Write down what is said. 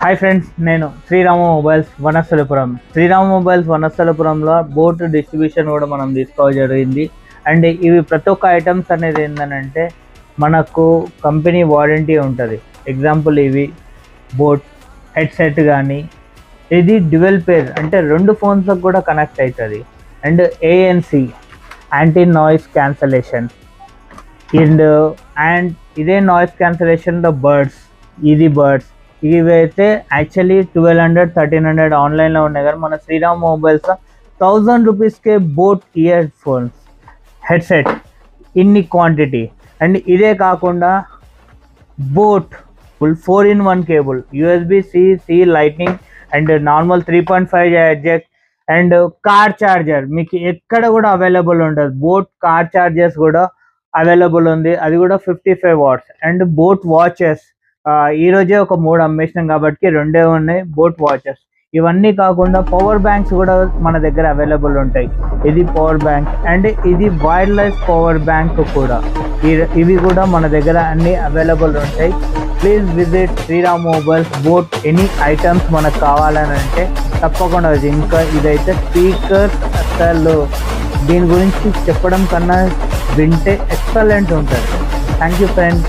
Hi friends, నేను Srirama mobiles Vanasthalipuram. Srirama mobiles వనస్థలపురంలో boat distribution కూడా మనం తీసుకోవడం జరిగింది. అండ్ ఇవి ప్రతి ఒక్క ఐటమ్స్ అనేది ఏంటంటే మనకు కంపెనీ వారంటీ ఉంటుంది. ఎగ్జాంపుల్ ఇవి బోట్ హెడ్సెట్ కానీ, ఇది డ్యువల్ పేర్ అంటే 2 ఫోన్స్కి కూడా కనెక్ట్ అవుతుంది. And ANC anti noise cancellation and ఇదే నాయిస్ క్యాన్సలేషన్లో బర్డ్స్ ఇవైతే యాక్చువల్లీ 1200 1300 ఆన్లైన్లో ఉన్నాయి. కానీ మన శ్రీరామ్ మొబైల్స్లో 1000 రూపీస్కే బోట్ ఇయర్ ఫోన్స్ హెడ్సెట్ ఇన్ని క్వాంటిటీ. అండ్ ఇదే కాకుండా boat full 4-in-1 cable, USB-C lightning and normal 3.5 eject and car charger మీకు ఎక్కడ కూడా అవైలబుల్ ఉంటుంది. బోట్ కార్ ఛార్జర్స్ కూడా అవైలబుల్ ఉంది, అది కూడా 55 వాట్స్. అండ్ బోట్ వాచెస్ ఈరోజే ఒక 3 అమ్మేసినాం కాబట్టి 2 ఉన్నాయి బోట్ వాచెస్. ఇవన్నీ కాకుండా పవర్ బ్యాంక్స్ కూడా మన దగ్గర అవైలబుల్ ఉంటాయి. ఇది పవర్ బ్యాంక్ అండ్ ఇది వైర్లెస్ పవర్ బ్యాంక్ కూడా, ఇవి కూడా మన దగ్గర అన్ని అవైలబుల్ ఉంటాయి. Please visit Sriram mobiles. BoAt any items మనకు కావాలని అంటే తప్పకుండా. ఇంకా ఇదైతే స్పీకర్స్ అసలు దీని గురించి చెప్పడం కన్నా వింటే ఎక్సలెంట్ ఉంటుంది. Thank you friends.